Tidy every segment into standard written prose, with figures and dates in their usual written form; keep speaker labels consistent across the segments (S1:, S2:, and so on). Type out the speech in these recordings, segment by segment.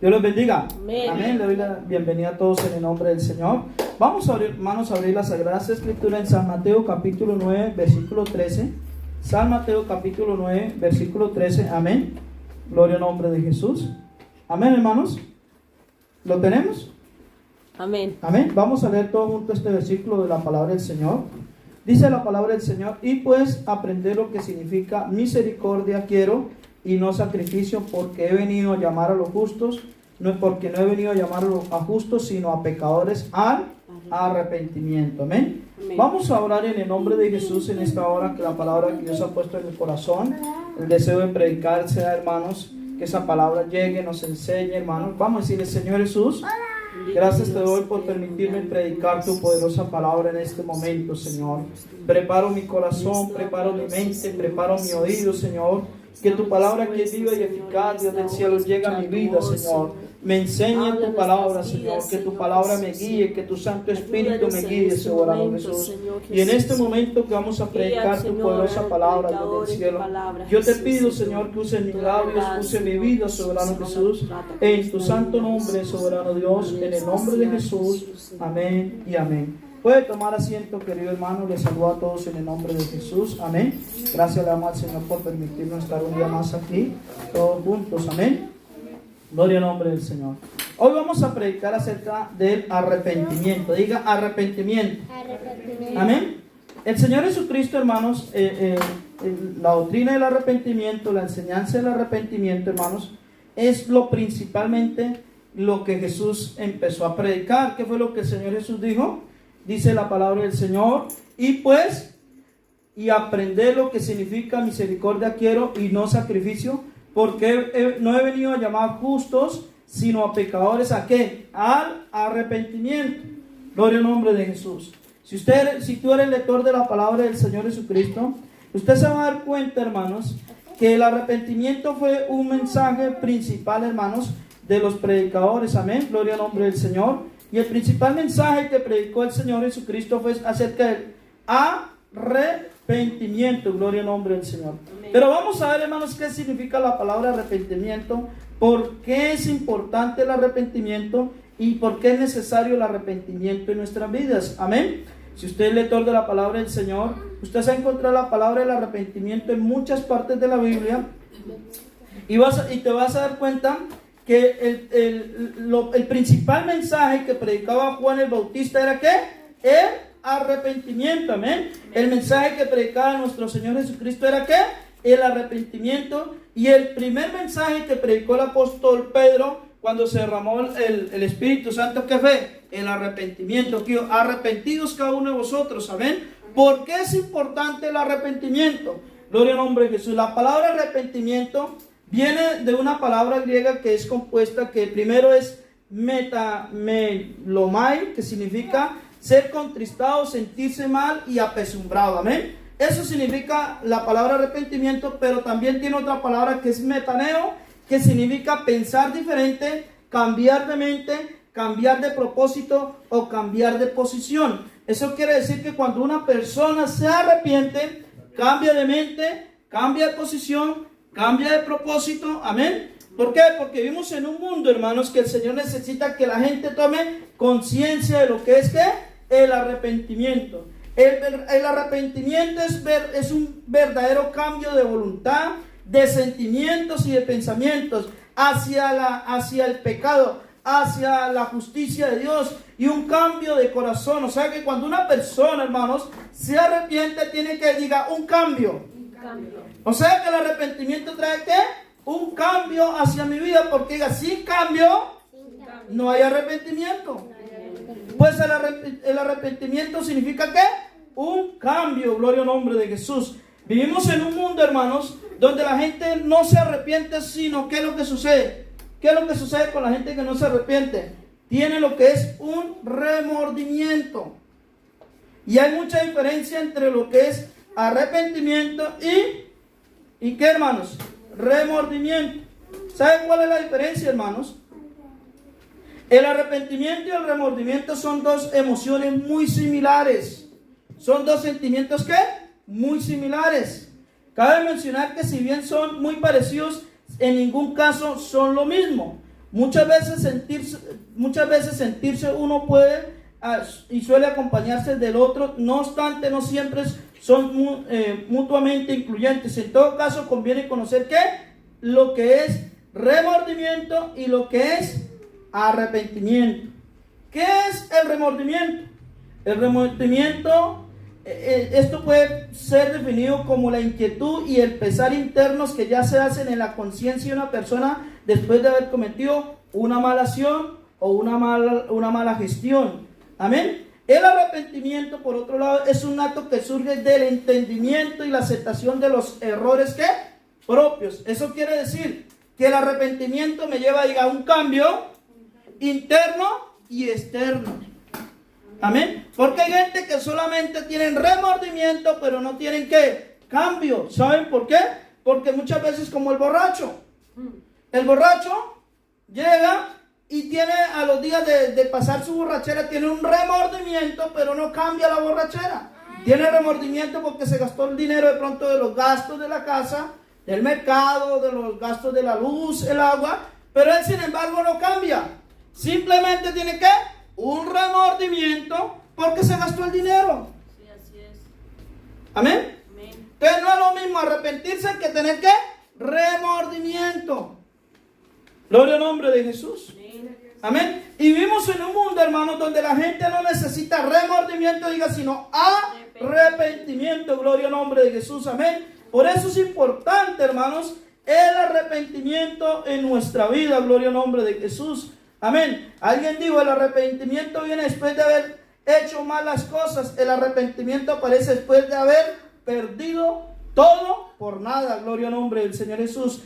S1: Dios los bendiga.
S2: Amén.
S1: Amén. Le doy la bienvenida a todos en el nombre del Señor. Vamos a abrir, hermanos, a abrir las Sagradas Escrituras en San Mateo capítulo 9, versículo 13. San Mateo capítulo 9, versículo 13. Amén. Gloria al nombre de Jesús. Amén, hermanos. ¿Lo tenemos?
S2: Amén.
S1: Amén. Vamos a leer todo junto este versículo de la palabra del Señor. Dice la palabra del Señor: y pues aprender lo que significa misericordia quiero y no sacrificio, porque he venido a llamar a los justos, porque no he venido a llamar a justos, sino a pecadores al arrepentimiento. Amén.
S2: Amén.
S1: Vamos a orar en el nombre de Jesús en esta hora, que la palabra que Dios ha puesto en mi corazón, el deseo de predicar sea, hermanos, que esa palabra llegue, nos enseñe, hermanos. Vamos a decirle: Señor Jesús, gracias te doy por permitirme predicar tu poderosa palabra en este momento, Señor. Preparo mi corazón, preparo mi mente, preparo mi oído, Señor. Que tu palabra, que es viva y eficaz, Dios del cielo, llegue a mi vida, Señor. Me enseñe tu palabra, Señor. Que tu palabra me guíe, que tu Santo Espíritu me guíe, Señor Jesús. Y en este momento que vamos a predicar tu poderosa palabra, Dios del cielo, yo te pido, Señor, que use mis labios, use mi vida, soberano Jesús. En tu santo nombre, soberano Dios, en el nombre de Jesús. Amén y amén. Puede tomar asiento, querido hermano. Les saludo a todos en el nombre de Jesús. Amén. Gracias le damos al Señor por permitirnos estar un día más aquí, todos juntos. Amén. Gloria al nombre del Señor. Hoy vamos a predicar acerca del arrepentimiento. Diga: arrepentimiento. Amén. El Señor Jesucristo, hermanos, la doctrina del arrepentimiento, la enseñanza del arrepentimiento, hermanos, es principalmente lo que Jesús empezó a predicar. ¿Qué fue lo que el Señor Jesús dijo? Dice la palabra del Señor: y aprender lo que significa misericordia quiero y no sacrificio, porque no he venido a llamar justos, sino a pecadores. ¿A qué? Al arrepentimiento. Gloria al nombre de Jesús. Si tú eres lector de la palabra del Señor Jesucristo, usted se va a dar cuenta, hermanos, que el arrepentimiento fue un mensaje principal, hermanos, de los predicadores. Amén. Gloria al nombre del Señor. Y el principal mensaje que predicó el Señor Jesucristo fue acerca del arrepentimiento. Gloria al nombre del Señor. Amén. Pero vamos a ver, hermanos, qué significa la palabra arrepentimiento, por qué es importante el arrepentimiento y por qué es necesario el arrepentimiento en nuestras vidas. Amén. Si usted es lector de la palabra del Señor, usted se va a encontrar la palabra del arrepentimiento en muchas partes de la Biblia, y te vas a dar cuenta que el principal mensaje que predicaba Juan el Bautista era ¿qué? El arrepentimiento. Amén. El mensaje que predicaba nuestro Señor Jesucristo era ¿qué? El arrepentimiento. Y el primer mensaje que predicó el apóstol Pedro cuando se derramó el Espíritu Santo, ¿qué fue? El arrepentimiento. Que arrepentidos cada uno de vosotros. Amén. ¿Por qué es importante el arrepentimiento? Gloria al nombre de Jesús. La palabra arrepentimiento viene de una palabra griega que es compuesta, que primero es metamelomai, que significa ser contristado, sentirse mal y apesumbrado. Amén. Eso significa la palabra arrepentimiento, pero también tiene otra palabra que es metaneo, que significa pensar diferente, cambiar de mente, cambiar de propósito o cambiar de posición. Eso quiere decir que cuando una persona se arrepiente, cambia de mente, cambia de posición, cambia de propósito. Amén. ¿Por qué? Porque vivimos en un mundo, hermanos, que el Señor necesita que la gente tome conciencia de lo que es el arrepentimiento. El arrepentimiento es un verdadero cambio de voluntad, de sentimientos y de pensamientos hacia el pecado, hacia la justicia de Dios, y un cambio de corazón. O sea que cuando una persona, hermanos, se arrepiente, tiene que diga un cambio. O sea que el arrepentimiento trae ¿qué? Un cambio hacia mi vida, porque diga, sin cambio no hay arrepentimiento. Pues el arrepentimiento significa ¿qué? Un cambio. Gloria al nombre de Jesús. Vivimos en un mundo, hermanos, donde la gente no se arrepiente, sino ¿qué es lo que sucede? ¿Qué es lo que sucede con la gente que no se arrepiente? Tiene lo que es un remordimiento. Y hay mucha diferencia entre lo que es arrepentimiento y ¿qué, hermanos? Remordimiento. ¿Saben cuál es la diferencia, hermanos? El arrepentimiento y el remordimiento son dos emociones muy similares. Son dos sentimientos ¿qué? Muy similares. Cabe mencionar que si bien son muy parecidos, en ningún caso son lo mismo. Muchas veces sentirse uno puede y suele acompañarse del otro, no obstante, no siempre son mutuamente incluyentes. En todo caso, conviene conocer lo que es remordimiento y lo que es arrepentimiento. ¿Qué es el remordimiento? El remordimiento, esto puede ser definido como la inquietud y el pesar internos que ya se hacen en la conciencia de una persona después de haber cometido una mala acción o una mala gestión. Amén. El arrepentimiento, por otro lado, es un acto que surge del entendimiento y la aceptación de los errores propios. Eso quiere decir que el arrepentimiento me lleva a un cambio interno y externo. Amén. Porque hay gente que solamente tienen remordimiento, pero no tienen cambio. ¿Saben por qué? Porque muchas veces, como el borracho llega y tiene a los días de pasar su borrachera, tiene un remordimiento, pero no cambia la borrachera. Tiene remordimiento porque se gastó el dinero de pronto de los gastos de la casa, del mercado, de los gastos de la luz, el agua, pero él sin embargo no cambia. Simplemente tiene un remordimiento porque se gastó el dinero.
S2: Sí, así es.
S1: Amén.
S2: Amén.
S1: Entonces no es lo mismo arrepentirse que tener remordimiento. Gloria al nombre de Jesús. Amén. Y vivimos en un mundo, hermanos, donde la gente no necesita remordimiento, sino arrepentimiento. Gloria al nombre de Jesús. Amén. Por eso es importante, hermanos, el arrepentimiento en nuestra vida. Gloria al nombre de Jesús. Amén. Alguien dijo, el arrepentimiento viene después de haber hecho malas cosas. El arrepentimiento aparece después de haber perdido todo por nada. Gloria al nombre del Señor Jesús.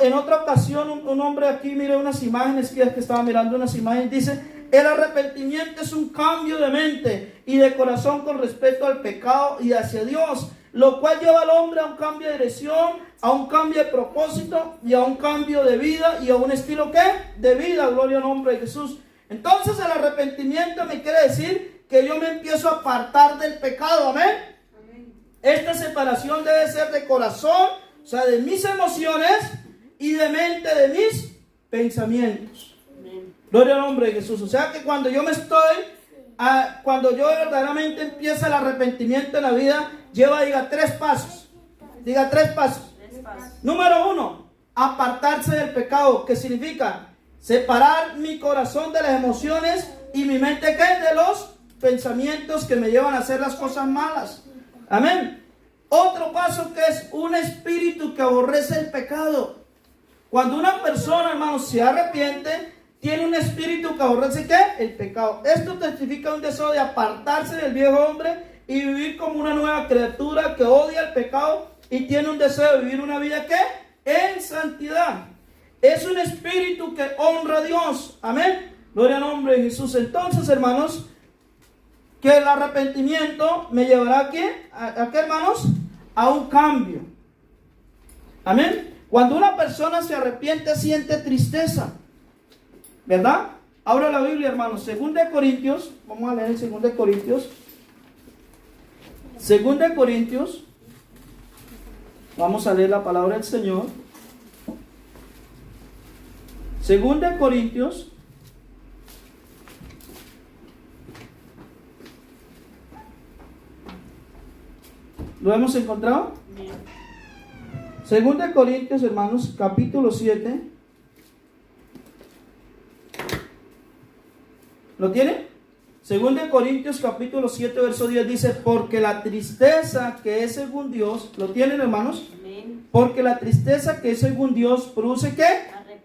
S1: En otra ocasión, un hombre aquí, mire unas imágenes, que estaba mirando unas imágenes, dice, el arrepentimiento es un cambio de mente y de corazón con respecto al pecado y hacia Dios, lo cual lleva al hombre a un cambio de dirección, a un cambio de propósito y a un cambio de vida y a un estilo de vida. Gloria al nombre de Jesús. Entonces el arrepentimiento me quiere decir que yo me empiezo a apartar del pecado. Amén. Esta separación debe ser de corazón, o sea, de mis emociones y de mente, de mis pensamientos. Gloria al nombre de Jesús. O sea que cuando yo cuando yo verdaderamente empiezo el arrepentimiento en la vida, diga 3 pasos. Diga 3 pasos. Número 1, apartarse del pecado, que significa separar mi corazón de las emociones y mi mente de los pensamientos que me llevan a hacer las cosas malas. Amén. Otro paso que es un espíritu que aborrece el pecado. Cuando una persona, hermanos, se arrepiente, tiene un espíritu que aborrece el pecado. Esto testifica un deseo de apartarse del viejo hombre y vivir como una nueva criatura que odia el pecado y tiene un deseo de vivir una vida en santidad. Es un espíritu que honra a Dios. Amén. Gloria al nombre de Jesús. Entonces, hermanos, que el arrepentimiento me llevará ¿a qué, hermanos? A un cambio. Amén. Cuando una persona se arrepiente, siente tristeza, ¿verdad? Abra la Biblia, hermanos. 2 Corintios. Vamos a leer en 2 Corintios. 2 Corintios. Vamos a leer la palabra del Señor. 2 Corintios. ¿Lo hemos encontrado? 2 Corintios, hermanos, capítulo 7. ¿Lo tiene? 2 Corintios, capítulo 7, verso 10 dice, porque la tristeza que es según Dios, ¿lo tienen, hermanos?
S2: Amén.
S1: Porque la tristeza que es según Dios produce ¿qué?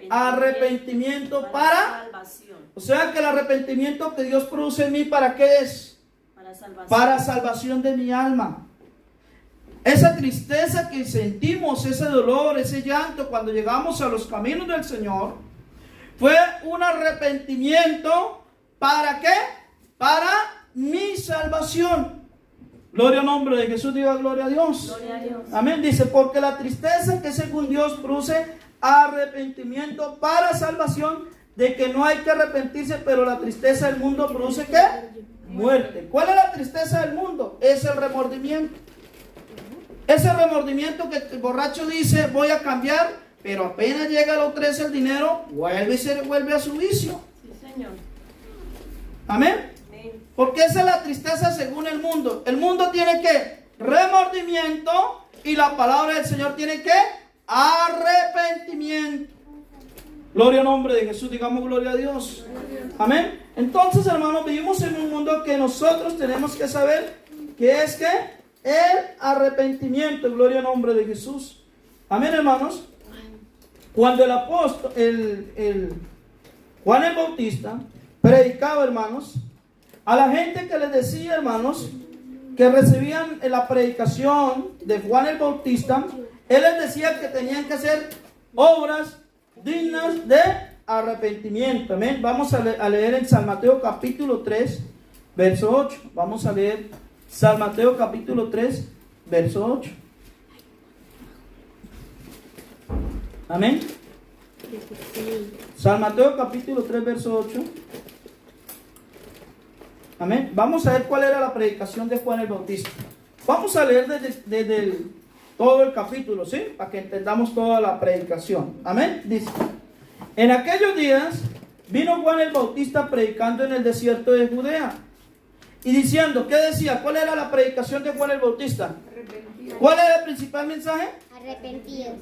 S1: Arrepentimiento para
S2: salvación.
S1: O sea que el arrepentimiento que Dios produce en mí, ¿para qué es? Para salvación de mi alma. Esa tristeza que sentimos, ese dolor, ese llanto cuando llegamos a los caminos del Señor, fue un arrepentimiento, ¿para qué? Para mi salvación. Gloria al nombre de Jesús, diga gloria a Dios.
S2: Gloria a Dios.
S1: Amén. Dice, porque la tristeza que según Dios produce arrepentimiento para salvación, de que no hay que arrepentirse, pero la tristeza del mundo produce ¿qué? Muerte. ¿Cuál es la tristeza del mundo? Es el remordimiento. Ese remordimiento que el borracho dice, voy a cambiar, pero apenas llega a los 13 el dinero, vuelve a su vicio.
S2: Sí, Señor.
S1: Amén. Porque esa es la tristeza según el mundo. El mundo tiene que remordimiento y la palabra del Señor tiene que arrepentimiento. Gloria al nombre de Jesús, digamos gloria a Dios. Amén. Entonces, hermanos, vivimos en un mundo que nosotros tenemos que saber que es que el arrepentimiento. Gloria al nombre de Jesús. Amén, hermanos. Cuando el apóstol, Juan el Bautista predicaba, hermanos, a la gente que les decía, hermanos, que recibían la predicación de Juan el Bautista, él les decía que tenían que hacer obras dignas de arrepentimiento. Amén. Vamos a leer en San Mateo capítulo 3, verso 8. Vamos a leer San Mateo capítulo 3, verso 8. Amén. San Mateo capítulo 3, verso 8. Amén. Vamos a ver cuál era la predicación de Juan el Bautista. Vamos a leer desde todo el capítulo, ¿sí? Para que entendamos toda la predicación. Amén. Dice: en aquellos días vino Juan el Bautista predicando en el desierto de Judea y diciendo, ¿qué decía? ¿Cuál era la predicación de Juan el Bautista? ¿Cuál era el principal mensaje?
S3: Arrepentidos.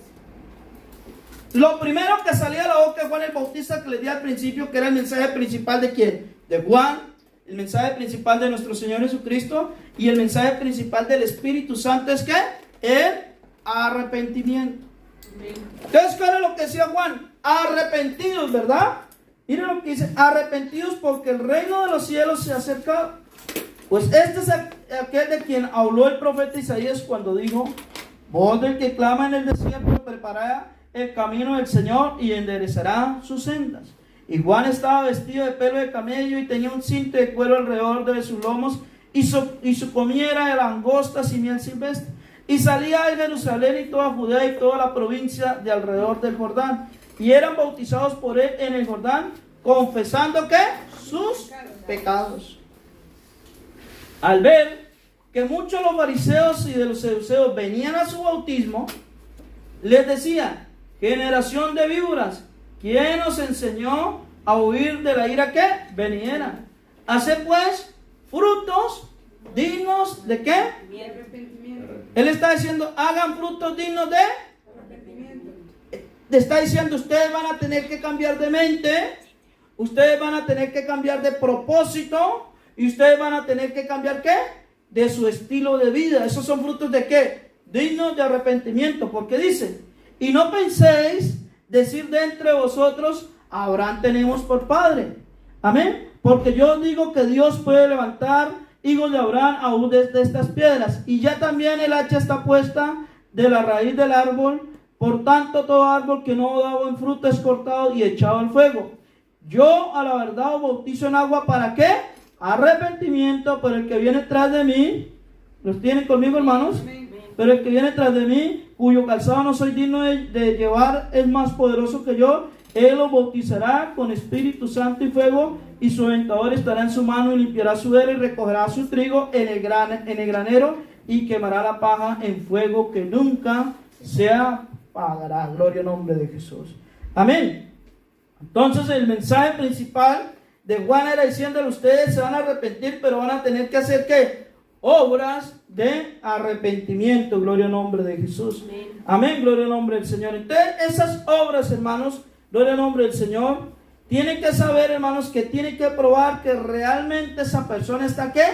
S1: Lo primero que salía a la boca de Juan el Bautista, que le di al principio, que era el mensaje principal de ¿quién? De Juan, el mensaje principal de nuestro Señor Jesucristo, y el mensaje principal del Espíritu Santo es que el arrepentimiento. Entonces, ¿qué era lo que decía Juan? Arrepentidos, ¿verdad? Miren lo que dice: arrepentidos porque el reino de los cielos se ha acercado. Pues este es aquel de quien habló el profeta Isaías cuando dijo: voz del que clama en el desierto, preparará el camino del Señor y enderezará sus sendas. Y Juan estaba vestido de pelo de camello y tenía un cinto de cuero alrededor de sus lomos, y su comida era de langostas y miel silvestre. Y salía de Jerusalén y toda Judea y toda la provincia de alrededor del Jordán, y eran bautizados por él en el Jordán, confesando que sus pecados. Al ver que muchos de los fariseos y de los saduceos venían a su bautismo, les decía: generación de víboras, ¿quién os enseñó a huir de la ira que veniera? Haced pues frutos dignos de ¿qué? Él está diciendo: hagan frutos dignos de arrepentimiento. Está diciendo: ustedes van a tener que cambiar de mente, ustedes van a tener que cambiar de propósito, y ustedes van a tener que cambiar ¿qué? De su estilo de vida. Esos son frutos de ¿qué? Dignos de arrepentimiento. Porque dice: y no penséis decir de entre vosotros: Abraham tenemos por padre. Amén. Porque yo digo que Dios puede levantar hijos de Abraham aún desde estas piedras. Y ya también el hacha está puesta de la raíz del árbol. Por tanto, todo árbol que no da buen fruto es cortado y echado al fuego. Yo a la verdad os bautizo en agua, ¿para qué? Arrepentimiento. Pero el que viene tras de mí, ¿los tienen conmigo, hermanos? Pero el que viene tras de mí, cuyo calzado no soy digno de llevar, es más poderoso que yo. Él los bautizará con Espíritu Santo y fuego, y su aventador estará en su mano y limpiará su era y recogerá su trigo en el granero, y quemará la paja en fuego que nunca se apagará. Gloria al nombre de Jesús. Amén. Entonces el mensaje principal de Juan era diciéndole: ustedes se van a arrepentir, pero van a tener que hacer ¿qué? Obras de arrepentimiento. Gloria al nombre de Jesús. Amén. Gloria al nombre del Señor. Entonces esas obras, hermanos, gloria al nombre del Señor, tienen que saber, hermanos, que tienen que probar que realmente esa persona está ¿qué?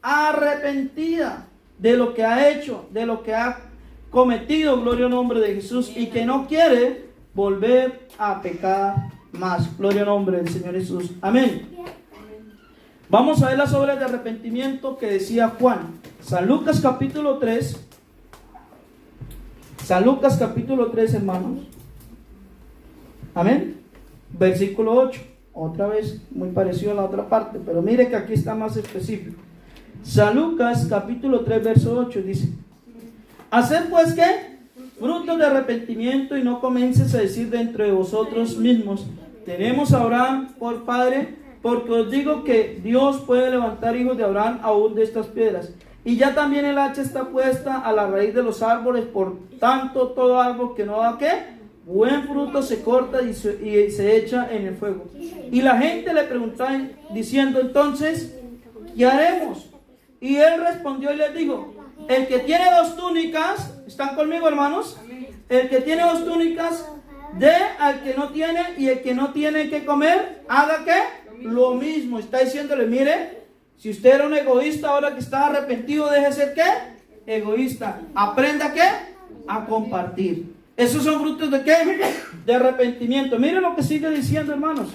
S1: Arrepentida de lo que ha hecho, de lo que ha cometido. Gloria al nombre de Jesús. Y que no quiere volver a pecar más. Gloria al nombre del Señor Jesús. Amén. Vamos a ver las obras de arrepentimiento que decía Juan. San Lucas capítulo 3. San Lucas capítulo 3, hermanos. Amén. Versículo 8. Otra vez muy parecido a la otra parte, pero mire que aquí está más específico. San Lucas capítulo 3, verso 8 dice: haced pues ¿qué? Frutos de arrepentimiento, y no comiences a decir dentro de vosotros mismos: tenemos a Abraham por padre, porque os digo que Dios puede levantar hijos de Abraham aún de estas piedras. Y ya también el hacha está puesta a la raíz de los árboles. Por tanto, todo árbol que no da ¿qué? buen fruto se corta y se echa en el fuego. Y la gente le preguntaba diciendo entonces, ¿qué haremos? Y él respondió y les dijo, el que tiene 2 túnicas, ¿están conmigo, hermanos? El que tiene 2 túnicas, dé al que no tiene, y el que no tiene que comer, haga ¿qué? Lo mismo. Está diciéndole, mire, si usted era un egoísta, ahora que está arrepentido, deje de ser ¿qué? Egoísta. Aprenda ¿qué? A compartir. Esos son frutos de ¿qué? De arrepentimiento. Miren lo que sigue diciendo, hermanos.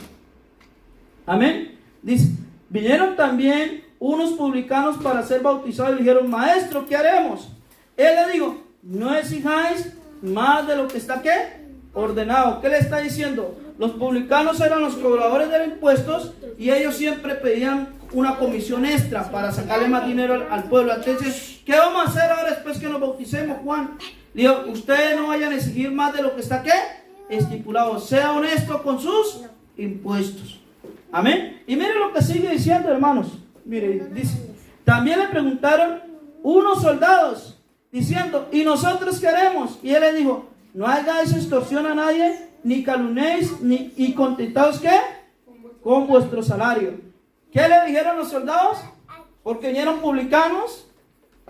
S1: Amén. Dice, vinieron también unos publicanos para ser bautizados y dijeron, maestro, ¿qué haremos? Él le dijo, no exijáis más de lo que está ¿qué? Ordenado. ¿Qué le está diciendo? Los publicanos eran los cobradores de impuestos y ellos siempre pedían una comisión extra para sacarle más dinero al pueblo. Entonces, ¿qué vamos a hacer ahora después que nos bauticemos, Juan? Digo, ustedes no vayan a exigir más de lo que está ¿qué? Estipulado. Sea honesto con sus impuestos. Amén. Y miren lo que sigue diciendo, hermanos. Mire, dice, también le preguntaron unos soldados diciendo, ¿y nosotros qué haremos? Y él le dijo, no hagáis extorsión a nadie, ni calumniéis, y contentaos ¿qué? Con vuestro salario. ¿Qué le dijeron los soldados? Porque vinieron publicanos,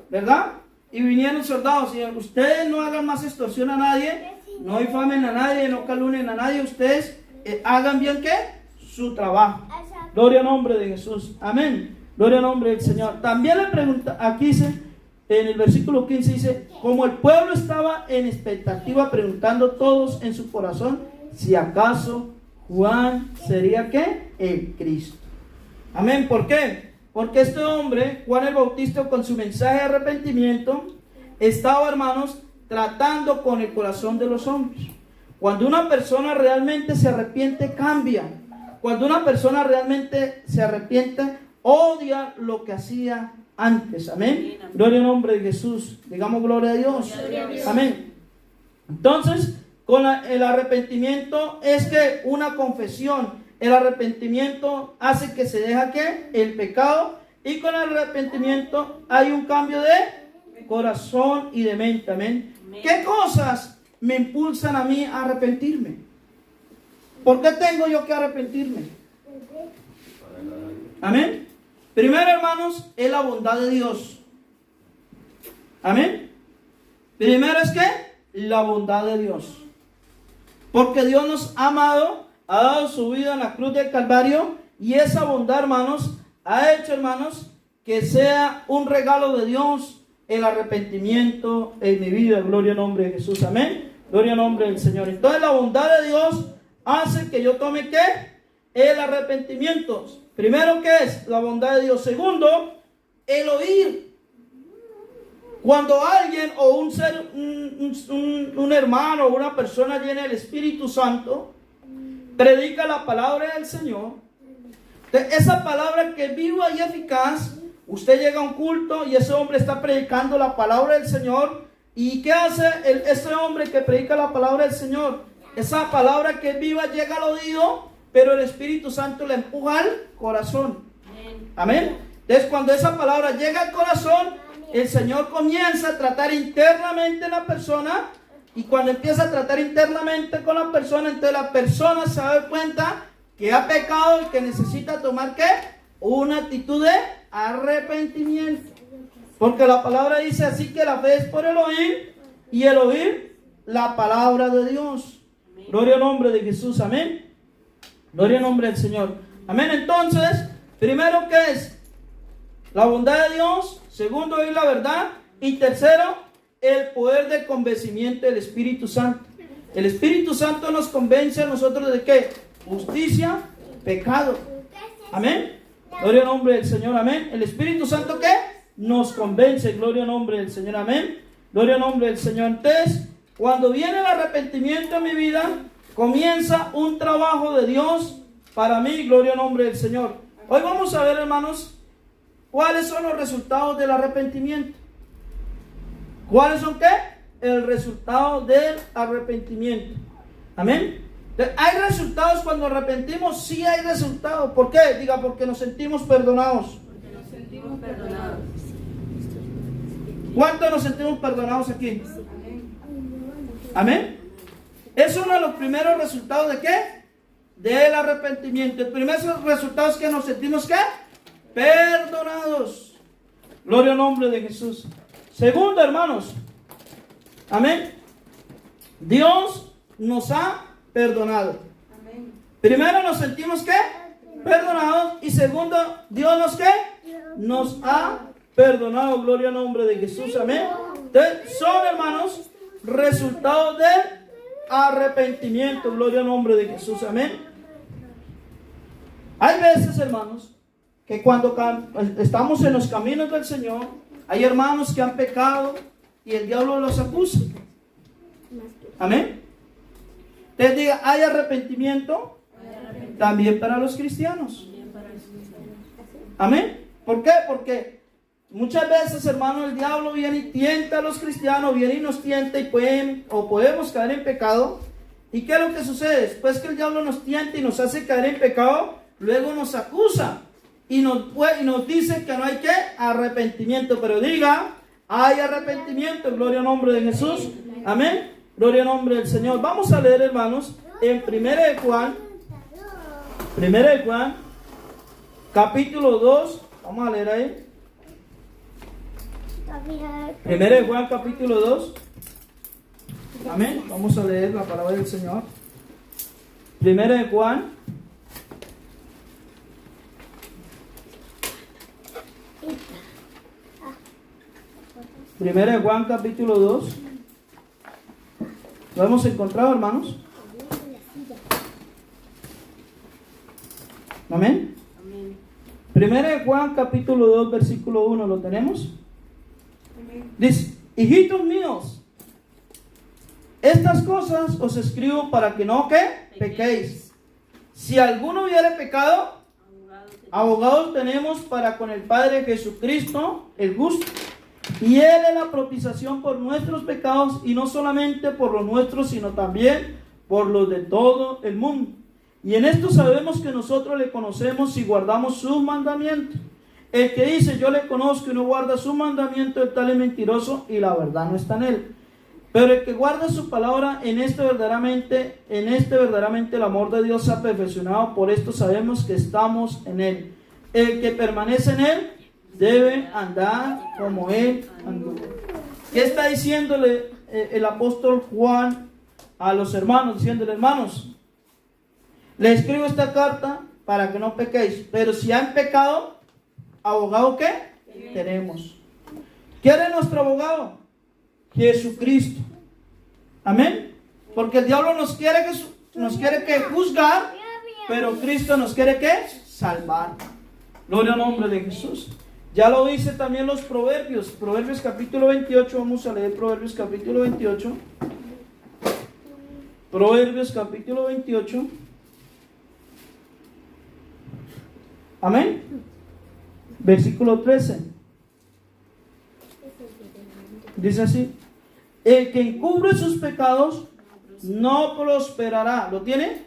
S1: ¿verdad? Y vinieron soldados, y ustedes no hagan más extorsión a nadie, no difamen a nadie, no calumnien a nadie, ustedes hagan bien ¿qué? Su trabajo. Gloria al nombre de Jesús. Amén. Gloria al nombre del Señor. También le pregunta, aquí dice, en el versículo 15 dice, como el pueblo estaba en expectativa, preguntando todos en su corazón, si acaso Juan sería ¿qué? El Cristo. Amén. ¿Por qué? Porque este hombre, Juan el Bautista, con su mensaje de arrepentimiento, estaba, hermanos, tratando con el corazón de los hombres. Cuando una persona realmente se arrepiente, cambia. Cuando una persona realmente se arrepiente, odia lo que hacía antes. Amén. Gloria al nombre de Jesús. Digamos gloria a Dios. Gloria a Dios. Amén. Entonces, con el arrepentimiento es que una confesión. El arrepentimiento hace que se deja ¿qué? El pecado. Y con el arrepentimiento hay un cambio de corazón y de mente. Amén. ¿Qué cosas me impulsan a mí a arrepentirme? ¿Por qué tengo yo que arrepentirme? Amén. Primero, hermanos, es la bondad de Dios. Amén. Primero es que la bondad de Dios. Porque Dios nos ha amado, ha dado su vida en la cruz del Calvario, y esa bondad, hermanos, ha hecho, hermanos, que sea un regalo de Dios el arrepentimiento en mi vida. Gloria al nombre de Jesús. Amén. Gloria al nombre del Señor. Entonces la bondad de Dios hace que yo tome ¿qué? El arrepentimiento. Primero, ¿qué es? La bondad de Dios. Segundo, el oír. Cuando alguien o un ser, un hermano o una persona llena del Espíritu Santo predica la palabra del Señor, esa palabra que es viva y eficaz, usted llega a un culto y ese hombre está predicando la palabra del Señor. ¿Y qué hace ese hombre que predica la palabra del Señor? Esa palabra que es viva llega al oído, pero el Espíritu Santo la empuja al corazón. Amén. Entonces, cuando esa palabra llega al corazón, el Señor comienza a tratar internamente a la persona. Y cuando empieza a tratar internamente con la persona, entonces la persona se da cuenta que ha pecado y que necesita tomar ¿qué? Una actitud de arrepentimiento. Porque la palabra dice así que la fe es por el oír, y el oír la palabra de Dios. Amén. Gloria al nombre de Jesús. Amén. Gloria al nombre del Señor. Amén. Entonces, primero, ¿qué es? La bondad de Dios. Segundo, oír la verdad. Y tercero, el poder del convencimiento del Espíritu Santo. El Espíritu Santo nos convence a nosotros de ¿qué? Justicia, pecado. Amén. Gloria al nombre del Señor. Amén. El Espíritu Santo ¿qué? Nos convence. Gloria al nombre del Señor. Amén. Gloria al nombre del Señor. Entonces, cuando viene el arrepentimiento en mi vida, comienza un trabajo de Dios para mí. Gloria al nombre del Señor. Hoy vamos a ver, hermanos, cuáles son los resultados del arrepentimiento. ¿Cuáles son qué? El resultado del arrepentimiento. Amén. ¿Hay resultados cuando arrepentimos? Sí hay resultados. ¿Por qué? Diga, porque nos sentimos perdonados.
S2: Porque nos sentimos perdonados.
S1: ¿Cuántos nos sentimos perdonados aquí? Amén. Es uno de los primeros resultados de ¿qué? Del arrepentimiento. El primer resultado es que nos sentimos ¿qué? Perdonados. Gloria al nombre de Jesús. Segundo, hermanos. Amén. Dios nos ha perdonado.
S2: Amén.
S1: Primero nos sentimos ¿qué? Perdonados. Y segundo, Dios nos ¿qué? Nos ha perdonado. Gloria al nombre de Jesús. Amén. Entonces, son, hermanos, resultados del arrepentimiento. Gloria al nombre de Jesús. Amén. Hay veces, hermanos, que cuando estamos en los caminos del Señor, hay hermanos que han pecado y el diablo los acusa. Amén. Te diga, hay arrepentimiento también para los cristianos. Amén. ¿Por qué? Porque muchas veces, hermano, el diablo viene y tienta a los cristianos, viene y nos tienta y podemos caer en pecado. ¿Y qué es lo que sucede? Después que el diablo nos tienta y nos hace caer en pecado, luego nos acusa y nos dice que no hay ¿qué? Arrepentimiento. Pero diga, hay arrepentimiento. Gloria al nombre de Jesús. Amén. Gloria al nombre del Señor. Vamos a leer, hermanos, en 1 de Juan, capítulo 2. Vamos a leer ahí. 1 de Juan, capítulo 2. Amén. Vamos a leer la palabra del Señor. 1 de Juan. Primera de Juan, capítulo 2. ¿Lo hemos encontrado, hermanos? Amén.
S2: Amén.
S1: Primera de Juan, capítulo 2, versículo 1. ¿Lo tenemos? Dice: hijitos míos, estas cosas os escribo para que no ¿qué? Pequéis. Si alguno hubiere pecado, abogados tenemos para con el Padre, Jesucristo el justo. Y Él es la propiciación por nuestros pecados, y no solamente por los nuestros, sino también por los de todo el mundo. Y en esto sabemos que nosotros le conocemos si guardamos sus mandamientos. El que dice yo le conozco y no guarda su mandamiento, el tal es mentiroso y la verdad no está en él. Pero el que guarda su palabra, en este verdaderamente el amor de Dios se ha perfeccionado. Por esto sabemos que estamos en él. El que permanece en él debe andar como él anduvo. ¿Qué está diciéndole el apóstol Juan a los hermanos? Diciéndole: hermanos, les escribo esta carta para que no pequéis. Pero si han pecado, ¿abogado qué? Tenemos. ¿Quién es nuestro abogado? Jesucristo. Amén. Porque el diablo nos quiere que juzgar, pero Cristo nos quiere que salvar. Gloria al nombre de Jesús. Ya lo dice también los Proverbios. Proverbios capítulo 28. Vamos a leer Proverbios capítulo 28. Proverbios capítulo 28. Amén. Versículo 13. Dice así: el que encubre sus pecados no prosperará. ¿Lo tiene?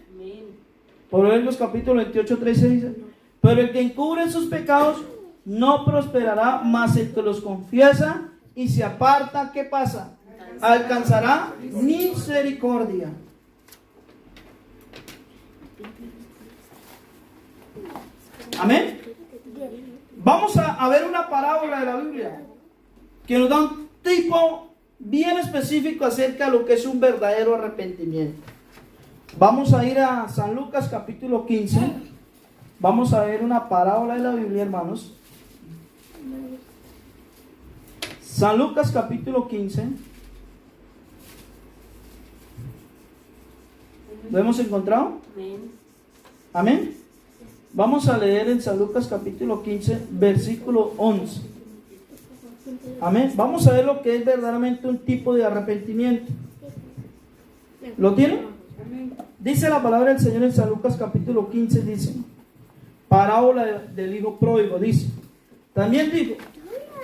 S1: Proverbios capítulo 28, 13 dice: pero el que encubre sus pecados no prosperará, mas el que los confiesa y se aparta, ¿qué pasa? Alcanzará misericordia. Amén. Vamos a ver una parábola de la Biblia que nos da un tipo bien específico acerca de lo que es un verdadero arrepentimiento. Vamos a ir a San Lucas capítulo 15. Vamos a ver una parábola de la Biblia, hermanos. San Lucas capítulo 15. ¿Lo hemos encontrado? Amén. Vamos a leer en San Lucas capítulo 15, versículo 11. Amén. Vamos a ver lo que es verdaderamente un tipo de arrepentimiento. ¿Lo tiene? Dice la palabra del Señor en San Lucas capítulo 15, dice: parábola del hijo pródigo, dice. También dijo: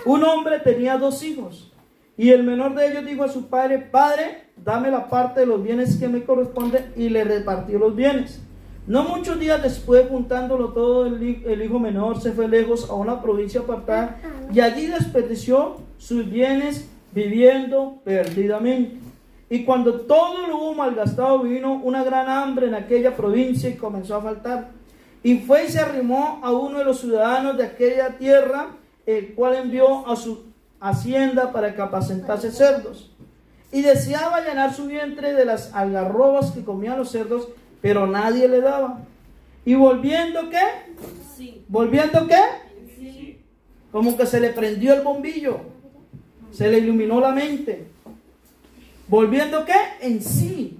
S1: un hombre tenía 2 hijos, y el menor de ellos dijo a su padre: Padre, dame la parte de los bienes que me corresponde, y le repartió los bienes. No muchos días después, juntándolo todo, el hijo menor se fue lejos a una provincia apartada, y allí desperdició sus bienes viviendo perdidamente. Y cuando todo lo hubo malgastado, vino una gran hambre en aquella provincia y comenzó a faltar. Y fue y se arrimó a uno de los ciudadanos de aquella tierra, el cual envió a su hacienda para que apacentase cerdos. Y deseaba llenar su vientre de las algarrobas que comían los cerdos, pero nadie le daba. Y volviendo, ¿qué?
S2: Sí.
S1: ¿Volviendo qué?
S2: Sí.
S1: Como que se le prendió el bombillo, se le iluminó la mente. ¿Volviendo qué? En sí.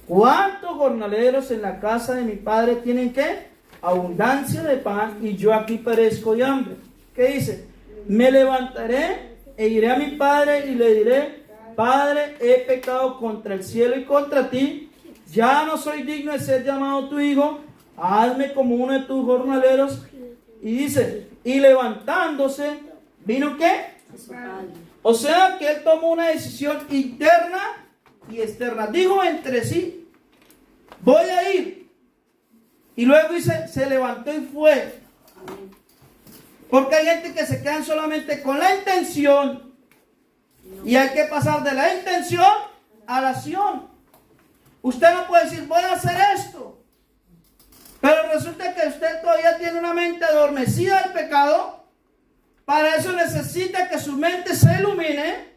S1: ¿Cuántos jornaleros en la casa de mi padre tienen qué? Abundancia de pan, y yo aquí perezco de hambre. ¿Qué dice? Me levantaré e iré a mi padre y le diré: Padre, he pecado contra el cielo y contra ti, ya no soy digno de ser llamado tu hijo, hazme como uno de tus jornaleros. Y dice, y levantándose, ¿vino qué?
S2: A su padre.
S1: O sea que él tomó una decisión interna y externa. Dijo entre sí, voy a ir. Y luego dice, se levantó y fue.
S2: Amén.
S1: Porque hay gente que se quedan solamente con la intención. Y hay que pasar de la intención a la acción. Usted no puede decir, voy a hacer esto. Pero resulta que usted todavía tiene una mente adormecida del pecado. Para eso necesita que su mente se ilumine,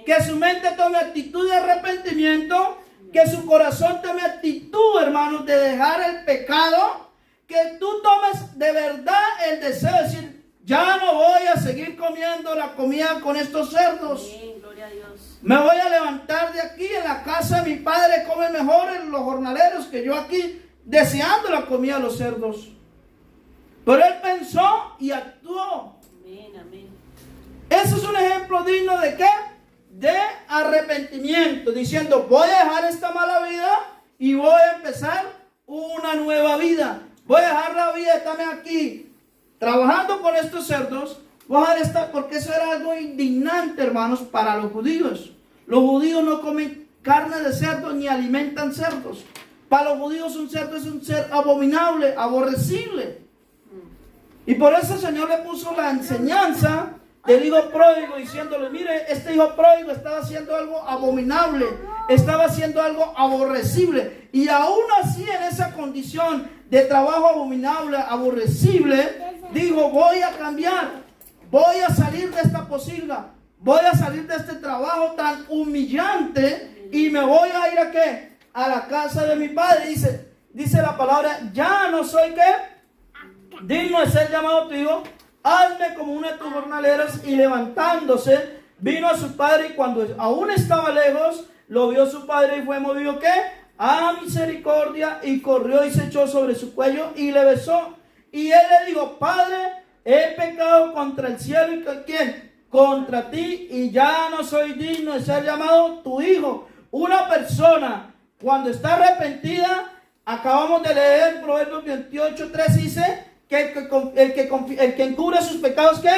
S1: que su mente tome actitud de arrepentimiento, que su corazón tome actitud, hermanos, de dejar el pecado, que tú tomes de verdad el deseo de decir, ya no voy a seguir comiendo la comida con estos cerdos.
S2: Amén. Gloria a Dios.
S1: Me voy a levantar de aquí, en la casa de mi padre comen mejor los jornaleros que yo aquí, deseando la comida de los cerdos. Pero él pensó y actuó.
S2: Amén, amén.
S1: Eso es un ejemplo digno de ¿qué? De arrepentimiento, diciendo, voy a dejar esta mala vida y voy a empezar una nueva vida. Voy a dejar la vida de estarme aquí trabajando con estos cerdos. Voy a dejar esta, porque eso era algo indignante, hermanos, para los judíos. Los judíos no comen carne de cerdo ni alimentan cerdos. Para los judíos un cerdo es un ser abominable, aborrecible. Y por eso el Señor le puso la enseñanza del hijo pródigo, diciéndole, mire, este hijo pródigo estaba haciendo algo abominable, estaba haciendo algo aborrecible. Y aún así, en esa condición de trabajo abominable, aborrecible, dijo, voy a cambiar, voy a salir de esta posilga, voy a salir de este trabajo tan humillante y me voy a ir ¿a qué? A la casa de mi padre. Dice la palabra, ya no soy ¿qué? Digno de ser llamado tu hijo, hazme como uno de tus jornaleros. Y levantándose, vino a su padre, y cuando aún estaba lejos, lo vio su padre y fue movido ¿qué? A misericordia, y corrió y se echó sobre su cuello y le besó. Y él le dijo, Padre, he pecado contra el cielo y ¿con quién? Contra ti, y ya no soy digno de ser llamado tu hijo. Una persona cuando está arrepentida, acabamos de leer Proverbios 28:3, dice que el que encubre sus pecados, ¿qué?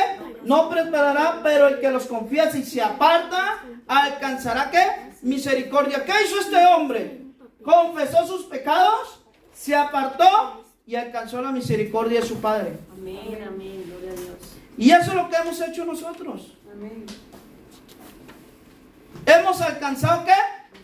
S1: No prosperará, pero el que los confiesa y se aparta, alcanzará, ¿qué? Misericordia. ¿Qué hizo este hombre? Confesó sus pecados, se apartó y alcanzó la misericordia de su Padre.
S2: Amén, amén. Gloria a Dios.
S1: Y eso es lo que hemos hecho nosotros.
S2: Amén.
S1: Hemos alcanzado, ¿qué?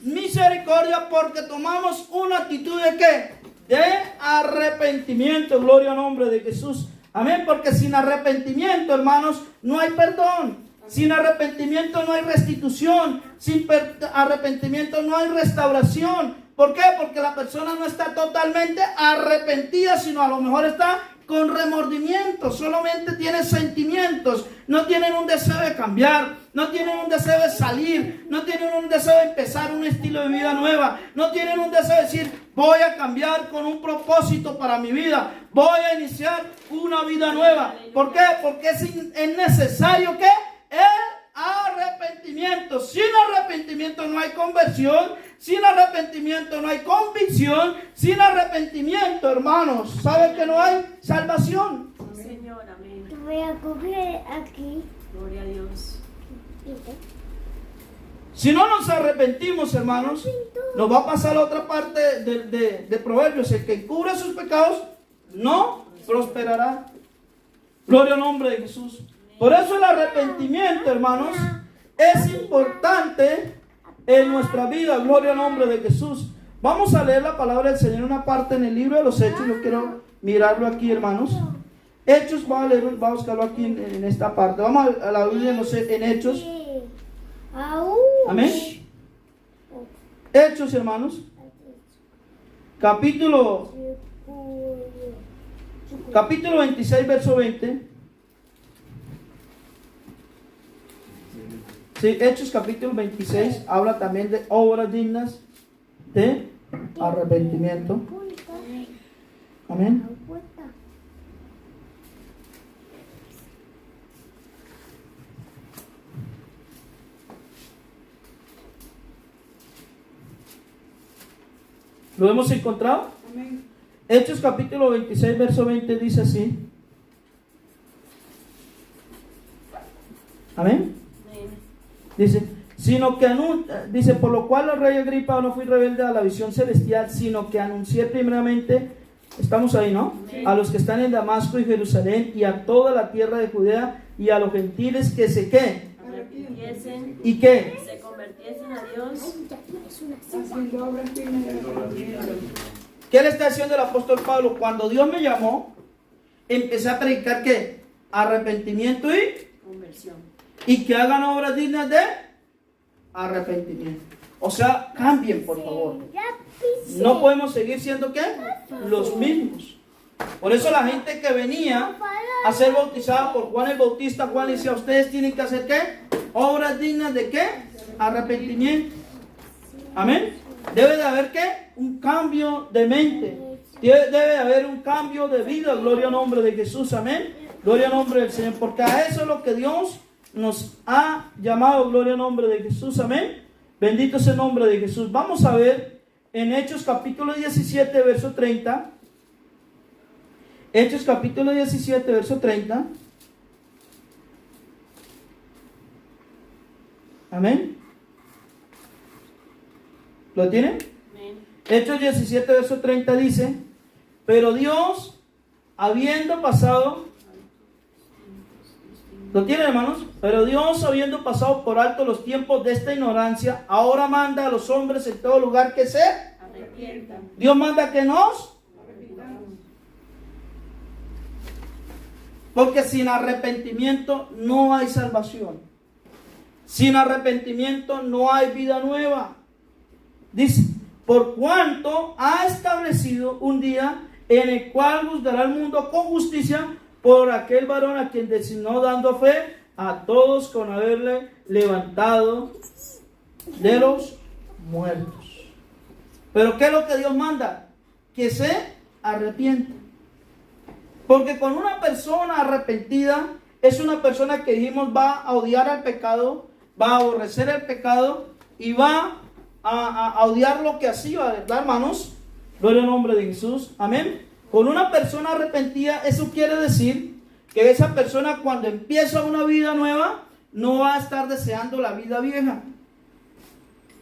S1: Misericordia, porque tomamos una actitud de ¿qué? De arrepentimiento. Gloria al nombre de Jesús. Amén. Porque sin arrepentimiento, hermanos, no hay perdón. Sin arrepentimiento no hay restitución. Sin arrepentimiento no hay restauración. ¿Por qué? Porque la persona no está totalmente arrepentida, sino a lo mejor está con remordimiento, solamente tiene sentimientos, no tienen un deseo de cambiar, no tienen un deseo de salir, no tienen un deseo de empezar un estilo de vida nueva, no tienen un deseo de decir, voy a cambiar con un propósito para mi vida, voy a iniciar una vida nueva. ¿Por qué? Porque es necesario que el arrepentimiento. Sin arrepentimiento no hay conversión. Sin arrepentimiento no hay convicción. Sin arrepentimiento, hermanos, ¿sabe que no hay salvación?
S2: Señor, amén.
S3: Te voy a coger aquí.
S2: Gloria a Dios.
S1: Si no nos arrepentimos, hermanos, nos va a pasar la otra parte de Proverbios. El que cubre sus pecados no prosperará. Gloria al nombre de Jesús. Por eso el arrepentimiento, hermanos, es importante en nuestra vida. Gloria al nombre de Jesús. Vamos a leer la palabra del Señor en una parte en el libro de los Hechos. Yo quiero mirarlo aquí, hermanos. Hechos, vamos a buscarlo aquí en esta parte. Vamos a la Biblia en Hechos. Amén. Hechos, hermanos. Capítulo 26, verso 20. Sí, Hechos capítulo 26 habla también de obras dignas de arrepentimiento. Amén. ¿Lo hemos encontrado?
S4: Amén.
S1: Hechos capítulo 26, verso 20 dice así. Amén.
S2: Amén.
S1: Dice, dice, por lo cual el rey Agripa no fui rebelde a la visión celestial, sino que anuncié primeramente, estamos ahí, ¿no?
S2: Sí.
S1: A los que están en Damasco y Jerusalén y a toda la tierra de Judea y a los gentiles que se ¿qué?
S2: Arrepintiesen,
S1: ¿Y qué?
S2: se convirtiesen a Dios.
S4: Haciendo obras dignas de arrepentimiento.
S1: ¿Qué le está diciendo el apóstol Pablo? Cuando Dios me llamó, empecé a predicar ¿qué? Arrepentimiento
S2: Conversión.
S1: y que hagan obras dignas de arrepentimiento. O sea, cambien, por favor. No podemos seguir siendo ¿qué? Los mismos. Por eso la gente que venía a ser bautizada por Juan el Bautista, Juan le decía, ustedes tienen que hacer ¿qué? Obras dignas de ¿qué? Arrepentimiento. Amén. Debe de haber ¿qué? Un cambio de mente. Debe de haber un cambio de vida. Gloria al nombre de Jesús. Amén. Gloria al nombre del Señor. Porque a eso es lo que Dios nos ha llamado. Gloria al nombre de Jesús. Amén. Bendito es el nombre de Jesús. Vamos a ver en Hechos capítulo 17, verso 30. Hechos capítulo 17, verso 30. Amén. ¿Lo tienen?
S2: Amén.
S1: Hechos 17, verso 30 dice, pero Dios, habiendo pasado, ¿lo tienen, hermanos? Pero Dios, habiendo pasado por alto los tiempos de esta ignorancia, ahora manda a los hombres en todo lugar que se
S2: Arrepientan.
S1: Dios manda que nos, porque sin arrepentimiento no hay salvación. Sin arrepentimiento no hay vida nueva. Dice, por cuanto ha establecido un día en el cual juzgará al mundo con justicia por aquel varón a quien designó, dando fe a todos con haberle levantado de los muertos. Pero ¿qué es lo que Dios manda? Que se arrepienta. Porque con una persona arrepentida es una persona que dijimos va a odiar al pecado, va a aborrecer el pecado y va a odiar lo que hacía, ¿verdad, hermanos? Gloria al nombre de Jesús. Amén. Con una persona arrepentida, eso quiere decir que esa persona cuando empieza una vida nueva no va a estar deseando la vida vieja.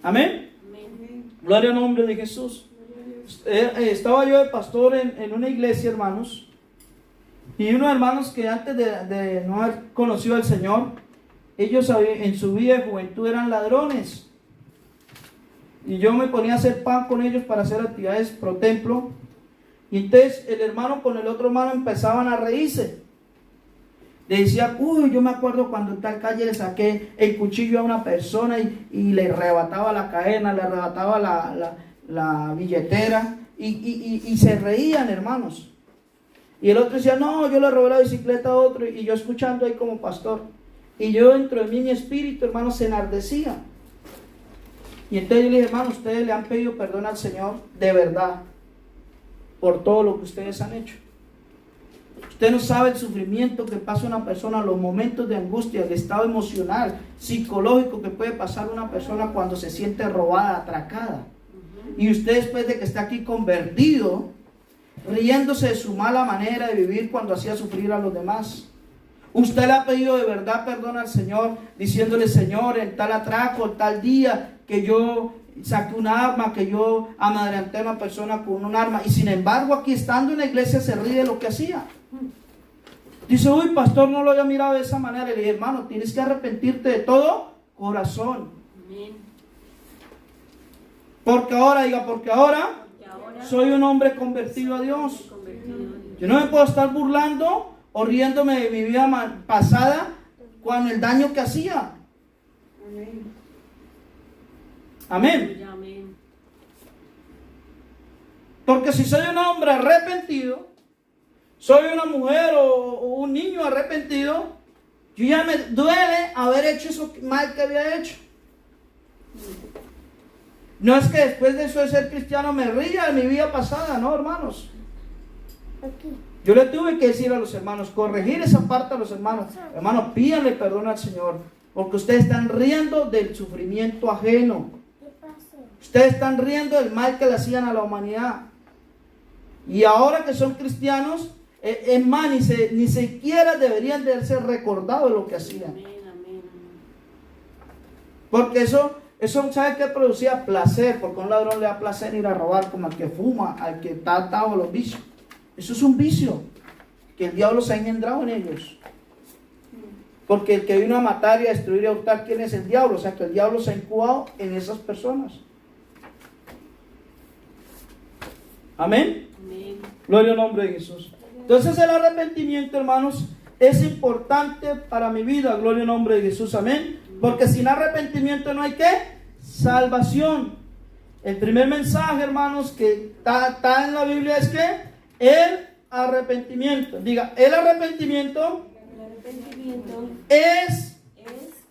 S1: Amén.
S2: Amén.
S1: Gloria al nombre de Jesús. Estaba yo de pastor en una iglesia, hermanos, y unos hermanos que antes de no haber conocido al Señor, ellos en su vida de juventud eran ladrones. Y yo me ponía a hacer pan con ellos para hacer actividades pro templo. Y entonces el hermano con el otro hermano empezaban a reírse. Le decía, uy, yo me acuerdo cuando en tal calle le saqué el cuchillo a una persona y le arrebataba la cadena, le arrebataba la billetera. Y se reían, hermanos. Y el otro decía, no, yo le robé la bicicleta a otro. Y yo escuchando ahí como pastor. Y yo dentro de mí, mi espíritu, hermano, se enardecía. Y entonces yo le dije, hermano, ustedes le han pedido perdón al Señor de verdad por todo lo que ustedes han hecho. Usted no sabe el sufrimiento que pasa una persona, los momentos de angustia, el estado emocional, psicológico que puede pasar una persona cuando se siente robada, atracada. Y usted después de que está aquí convertido, riéndose de su mala manera de vivir cuando hacía sufrir a los demás. Usted le ha pedido de verdad perdón al Señor, diciéndole, Señor, en tal atraco, tal día, que yo saqué un arma, que yo amedrenté a una persona con un arma. Y sin embargo, aquí estando en la iglesia se ríe de lo que hacía. Dice, uy, pastor, no lo había mirado de esa manera. Y le dije, hermano, tienes que arrepentirte de todo corazón.
S2: Amén.
S1: Porque ahora, diga, porque ahora
S2: porque ahora
S1: soy un hombre convertido a Dios.
S2: soy convertido en Dios.
S1: Yo no me puedo estar burlando o riéndome de mi vida pasada con el daño que hacía.
S4: Amén.
S1: Amén.
S2: Amén.
S1: Porque si soy un hombre arrepentido, soy una mujer o un niño arrepentido, yo ya me duele haber hecho eso mal que había hecho. No es que después de eso de ser cristiano me ría de mi vida pasada, no, hermanos.
S3: Aquí.
S1: Yo le tuve que decir a los hermanos, corregir esa parte a los hermanos. Hermanos, pídanle perdón al Señor, porque ustedes están riendo del sufrimiento ajeno.
S3: ¿Qué pasó?
S1: Ustedes están riendo del mal que le hacían a la humanidad. Y ahora que son cristianos, es más, ni siquiera deberían de ser recordados de lo que hacían.
S2: Amén, amén, amén.
S1: Porque eso ¿sabe qué producía? Placer, porque a un ladrón le da placer ir a robar, como al que fuma, al que está atado a los vicios. Eso es un vicio que el diablo se ha engendrado en ellos. Porque el que vino a matar y a destruir y a hurtar, ¿quién es el diablo? O sea que el diablo se ha incubado en esas personas. Amén.
S2: Amén.
S1: Gloria al nombre de Jesús. Entonces el arrepentimiento, hermanos, es importante para mi vida. Gloria al nombre de Jesús. Amén. Porque sin arrepentimiento no hay ¿qué? Salvación. El primer mensaje, hermanos, que está en la Biblia es que el arrepentimiento. Diga, el arrepentimiento
S2: El arrepentimiento
S1: es
S2: es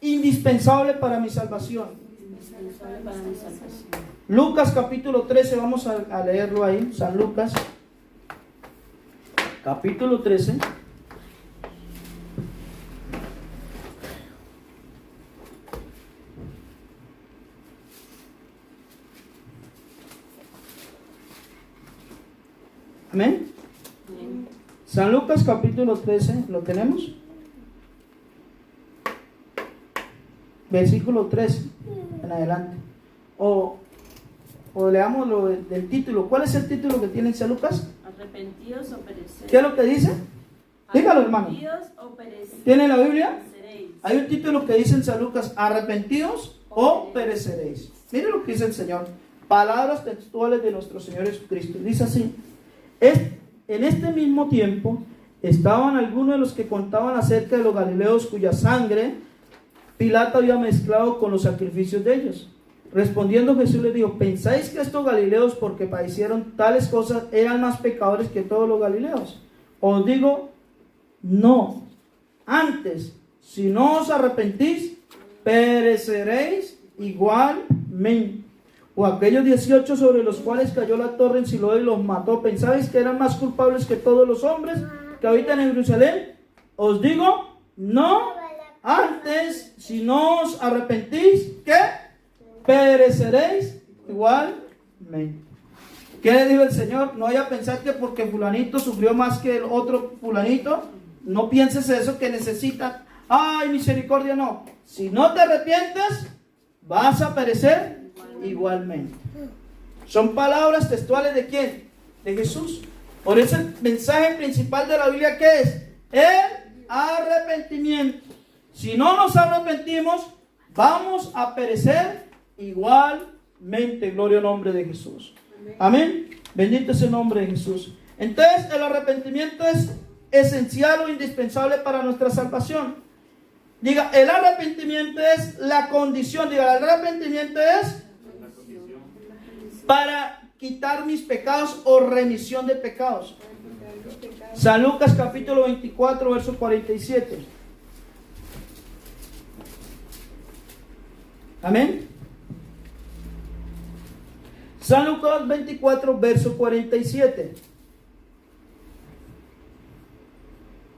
S1: indispensable para mi salvación.
S2: indispensable para mi salvación.
S1: Lucas capítulo 13, vamos a leerlo ahí. San Lucas capítulo 13. Amén.
S2: Amén.
S1: San Lucas capítulo 13, ¿lo tenemos? Versículo 13 en adelante. O leamos lo del título. ¿Cuál es el título que tiene en San Lucas?
S2: Arrepentidos o pereceréis.
S1: ¿Qué es lo que dice? Dígalo, hermano.
S2: Arrepentidos o pereceréis.
S1: ¿Tiene la Biblia? Hay un título que dice en San Lucas, arrepentidos o pereceréis. Mire lo que dice el Señor. Palabras textuales de nuestro Señor Jesucristo. Dice así: en este mismo tiempo estaban algunos de los que contaban acerca de los galileos cuya sangre Pilato había mezclado con los sacrificios de ellos. Respondiendo Jesús les dijo: ¿pensáis que estos galileos, porque padecieron tales cosas, eran más pecadores que todos los galileos? Os digo, no. Antes, si no os arrepentís, pereceréis igualmente. O aquellos 18 sobre los cuales cayó la torre en Siloé y los mató, ¿pensáis que eran más culpables que todos los hombres que habitan en Jerusalén? Os digo, no. Antes, si no os arrepentís, ¿qué? Pereceréis igualmente. ¿Qué le dijo el Señor? No vaya a pensar que porque fulanito sufrió más que el otro fulanito, no pienses eso, que necesitas, ay, misericordia, no. Si no te arrepientes, vas a perecer igualmente. Son palabras textuales de ¿quién? De Jesús. Por eso el mensaje principal de la Biblia, ¿qué es? El arrepentimiento. Si no nos arrepentimos, vamos a perecer igualmente. Gloria al nombre de Jesús. Amén. Bendito es el nombre de Jesús. Entonces el arrepentimiento es esencial o indispensable para nuestra salvación. Diga, el arrepentimiento es la condición. Diga, el arrepentimiento es para quitar mis pecados o remisión de pecados. San Lucas capítulo 24, verso 47. Amén. San Lucas 24, verso 47.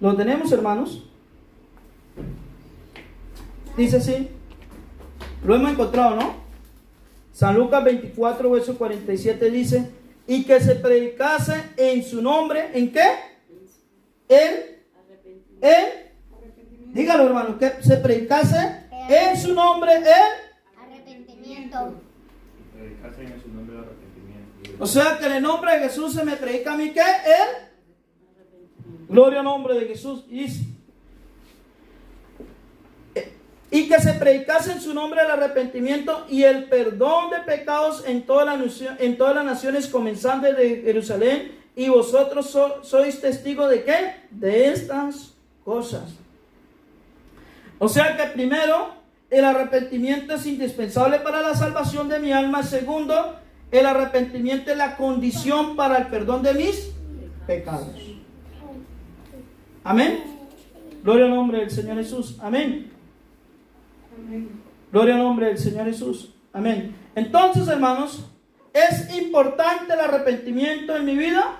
S1: ¿Lo tenemos, hermanos? Dice así. Lo hemos encontrado, ¿no? San Lucas 24, verso 47 dice: y que se predicase en su nombre, ¿en qué? Dígalo, hermano, que se predicase en su nombre
S3: Arrepentimiento.
S5: Predicarse en su nombre el arrepentimiento.
S1: O sea que en el nombre de Jesús se me predica a mí ¿qué? Gloria al nombre de Jesús. Y y que se predicase en su nombre el arrepentimiento y el perdón de pecados en todas las naciones, comenzando de Jerusalén, y vosotros sois testigos ¿de qué? De estas cosas. O sea que primero, el arrepentimiento es indispensable para la salvación de mi alma. Segundo, el arrepentimiento es la condición para el perdón de mis pecados. Amén. Gloria al nombre del Señor Jesús. Amén. Gloria al nombre del Señor Jesús. Amén. Entonces, hermanos, ¿es importante el arrepentimiento en mi vida?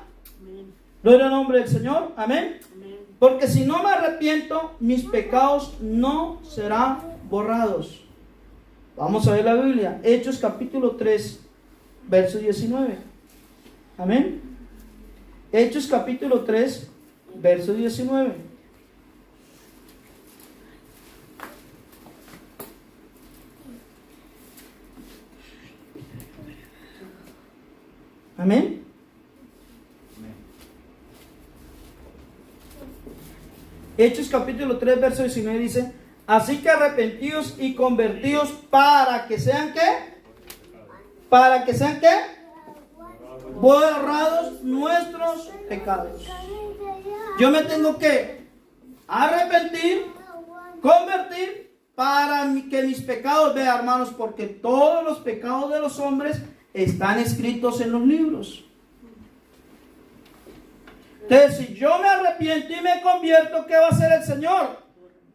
S1: Gloria al nombre del Señor. Amén. Porque si no me arrepiento, mis pecados no serán borrados. Vamos a ver la Biblia. Hechos capítulo 3, verso 19. Amén. Hechos capítulo 3, verso 19. Amén. Hechos capítulo 3, verso 19 dice: así que arrepentidos y convertidos para que sean ¿qué? Para que sean ¿qué? Borrados nuestros pecados. Yo me tengo que arrepentir, convertir para que mis pecados, vean hermanos, porque todos los pecados de los hombres están escritos en los libros. Entonces, si yo me arrepiento y me convierto, ¿qué va a hacer el Señor?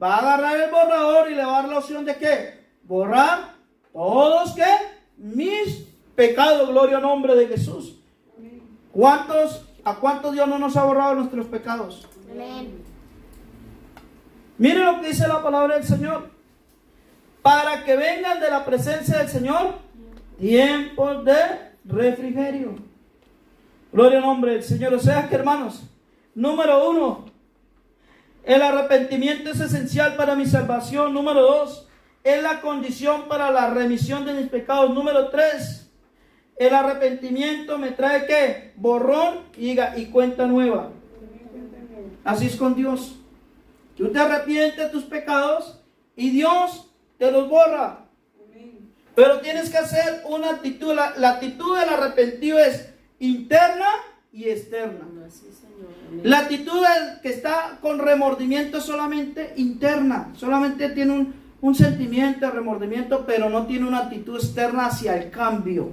S1: Va a agarrar el borrador y le va a dar la opción de ¿qué? Borrar todos ¿qué? Mis pecados. Gloria al nombre de Jesús. ¿A cuántos Dios no nos ha borrado nuestros pecados?
S3: Amén.
S1: Miren lo que dice la palabra del Señor. Para que vengan de la presencia del Señor tiempos de refrigerio. Gloria al nombre del Señor. O sea que, hermanos, número 1, el arrepentimiento es esencial para mi salvación. Número 2, es la condición para la remisión de mis pecados. Número 3, el arrepentimiento me trae ¿qué? Borrón y cuenta nueva. Así es con Dios. Tú te arrepientes de tus pecados y Dios te los borra. Pero tienes que hacer una actitud. La actitud del arrepentido es interna y externa. La actitud del que está con remordimiento es solamente interna. Solamente tiene un sentimiento de remordimiento, pero no tiene una actitud externa hacia el cambio.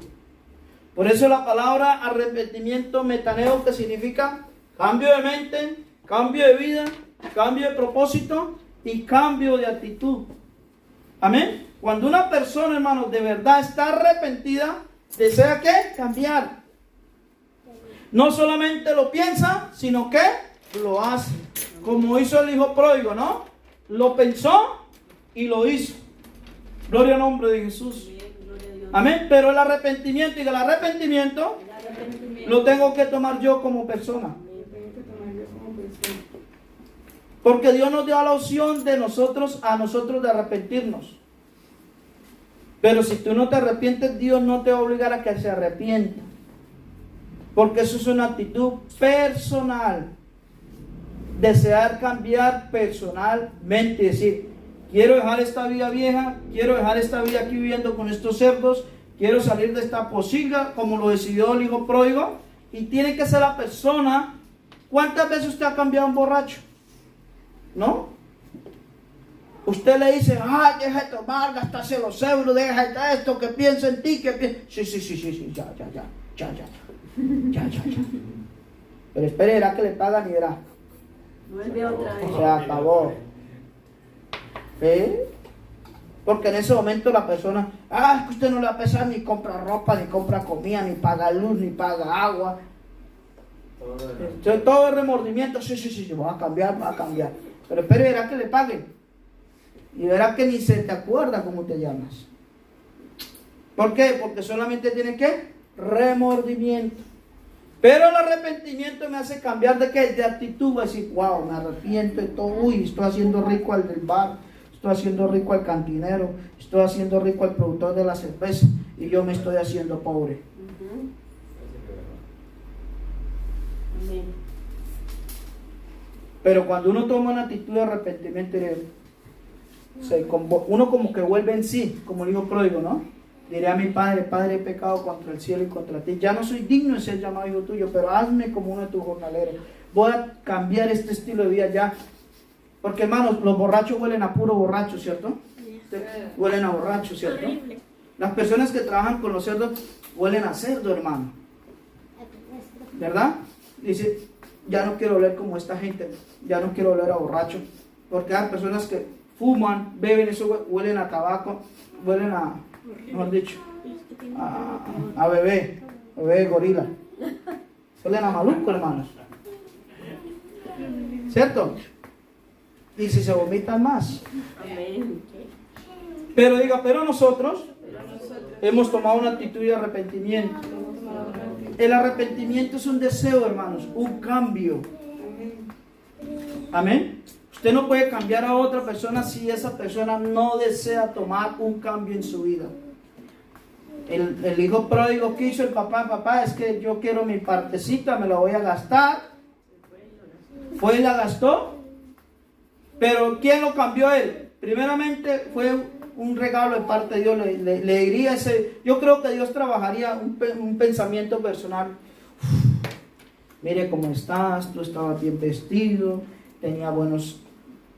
S1: Por eso la palabra arrepentimiento, metaneo, que significa cambio de mente, cambio de vida, cambio de propósito y cambio de actitud. Amén. Cuando una persona, hermanos, de verdad está arrepentida, desea ¿qué? Cambiar. No solamente lo piensa, sino que lo hace. Como hizo el hijo pródigo, ¿no? Lo pensó y lo hizo. Gloria al nombre de Jesús. Amén. Pero el arrepentimiento, y el arrepentimiento lo tengo que tomar yo como persona. Porque Dios nos dio la opción de a nosotros de arrepentirnos. Pero si tú no te arrepientes, Dios no te va a obligar a que se arrepienta. Porque eso es una actitud personal. Desear cambiar personalmente. Decir, quiero dejar esta vida vieja, quiero dejar esta vida aquí viviendo con estos cerdos, quiero salir de esta pocilga, como lo decidió el hijo pródigo. Y tiene que ser la persona. ¿Cuántas veces usted ha cambiado un borracho? ¿No? Usted le dice, ay, deja de tomar, gastarse los euros, deja de esto, que piensa en ti, sí, ya. Pero espere, verá que le pagan y verá.
S2: Vuelve otra vez.
S1: Se acabó. ¿Sí? Porque en ese momento la persona, es que usted no le va a pesar, ni compra ropa, ni compra comida, ni paga luz, ni paga agua. Todo el remordimiento, sí, va a cambiar. Pero espere, verá que le paguen. Y verá que ni se te acuerda cómo te llamas. ¿Por qué? Porque solamente tiene que remordimiento. Pero el arrepentimiento me hace cambiar de qué? De actitud. Voy a decir, wow, me arrepiento de todo. Uy, estoy haciendo rico al del bar, estoy haciendo rico al cantinero, estoy haciendo rico al productor de la cerveza, y yo me estoy haciendo pobre.
S2: Amén.
S1: Pero cuando uno toma una actitud de arrepentimiento, O sea, uno como que vuelve en sí, como el hijo pródigo, ¿no? Diré a mi padre, Padre, he pecado contra el cielo y contra ti. Ya no soy digno de ser llamado hijo tuyo, pero hazme como uno de tus jornaleros. Voy a cambiar este estilo de vida ya. Porque, hermanos, los borrachos huelen a puro borracho, ¿cierto? Huelen a borracho, ¿cierto? Las personas que trabajan con los cerdos huelen a cerdo, hermano. ¿Verdad? Dice, ya no quiero oler como esta gente, ya no quiero oler a borracho. Porque hay personas que fuman, beben, eso huelen a tabaco, huelen a, mejor dicho, a bebé gorila. Huelen a maluco, hermanos. ¿Cierto? Y si se vomitan más.
S2: Amén.
S1: Pero nosotros hemos tomado una actitud de arrepentimiento. El arrepentimiento es un deseo, hermanos, un cambio. Amén. Usted no puede cambiar a otra persona si esa persona no desea tomar un cambio en su vida. El hijo pródigo que hizo el papá, es que yo quiero mi partecita, me la voy a gastar. Fue y la gastó. Pero ¿quién lo cambió a él? Primeramente fue un regalo de parte de Dios. Le diría yo creo que Dios trabajaría un pensamiento personal. Mire cómo estás, tú estabas bien vestido, tenía buenos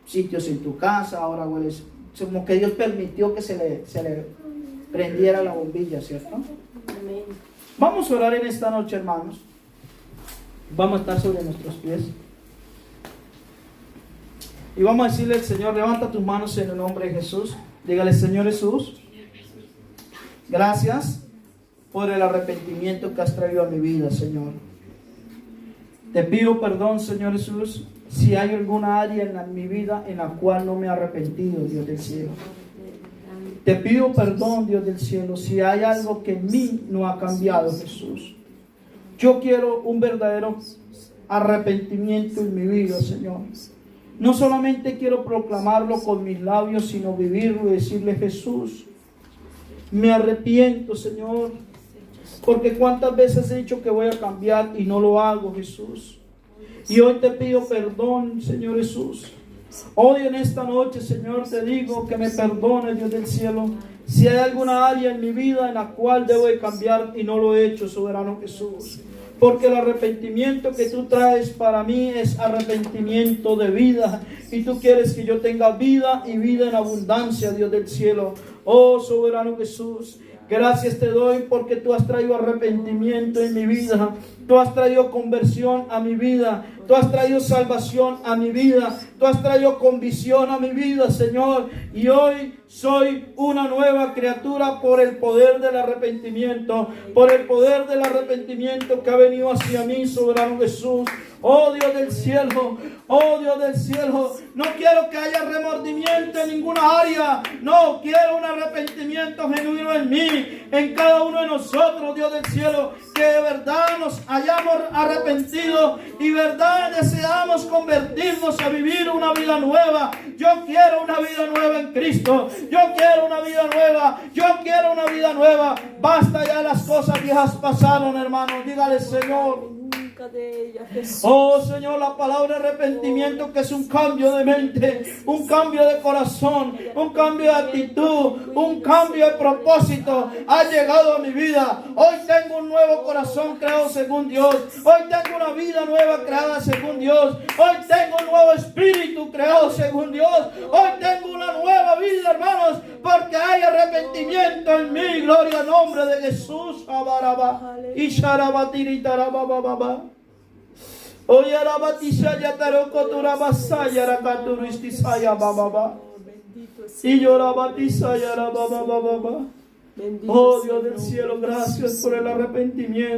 S1: sitios en tu casa, ahora hueles. Como que Dios permitió que se le prendiera la bombilla, ¿cierto?
S2: Amén.
S1: Vamos a orar en esta noche, hermanos. Vamos a estar sobre nuestros pies. Y vamos a decirle al Señor, levanta tus manos en el nombre de Jesús. Dígale, Señor Jesús, gracias por el arrepentimiento que has traído a mi vida, Señor. Te pido perdón, Señor Jesús, si hay alguna área en mi vida en la cual no me he arrepentido, Dios del cielo. Te pido perdón, Dios del cielo, si hay algo que en mí no ha cambiado, Jesús. Yo quiero un verdadero arrepentimiento en mi vida, Señor. No solamente quiero proclamarlo con mis labios, sino vivirlo y decirle, Jesús, me arrepiento, Señor, porque cuántas veces he dicho que voy a cambiar y no lo hago, Jesús. Y hoy te pido perdón, Señor Jesús. Hoy en esta noche, Señor, te digo que me perdone, Dios del cielo, si hay alguna área en mi vida en la cual debo de cambiar y no lo he hecho, soberano Jesús. Porque el arrepentimiento que tú traes para mí es arrepentimiento de vida. Y tú quieres que yo tenga vida y vida en abundancia, Dios del cielo. Oh, soberano Jesús, gracias te doy porque tú has traído arrepentimiento en mi vida. Tú has traído conversión a mi vida. Tú has traído salvación a mi vida. Tú has traído convicción a mi vida, Señor. Y hoy soy una nueva criatura por el poder del arrepentimiento. Por el poder del arrepentimiento que ha venido hacia mí, soberano Jesús. Oh Dios del cielo, oh Dios del cielo, no quiero que haya remordimiento en ninguna área. No, quiero un arrepentimiento genuino en mí, en cada uno de nosotros, Dios del cielo. Que de verdad nos hayamos arrepentido y verdad deseamos convertirnos a vivir una vida nueva. Yo quiero una vida nueva en Cristo. Yo quiero una vida nueva. Yo quiero una vida nueva. Basta ya, las cosas viejas pasaron, hermanos. Dígale, Señor. Oh Señor, la palabra arrepentimiento, que es un cambio de mente, un cambio de corazón, un cambio de actitud, un cambio de propósito, ha llegado a mi vida. Hoy tengo un nuevo corazón creado según Dios. Hoy tengo una vida nueva creada según Dios. Hoy tengo un nuevo espíritu creado según Dios. Hoy tengo una nueva vida, hermanos, porque hay arrepentimiento en mí. Gloria al nombre de Jesús. Y Sharabatiritarababa. Oye, Arabatisha Yataroko Turabasaya Rakaturistisaya Baba. Y Yorabatisaya Baba. Oh Dios del cielo, gracias por el arrepentimiento.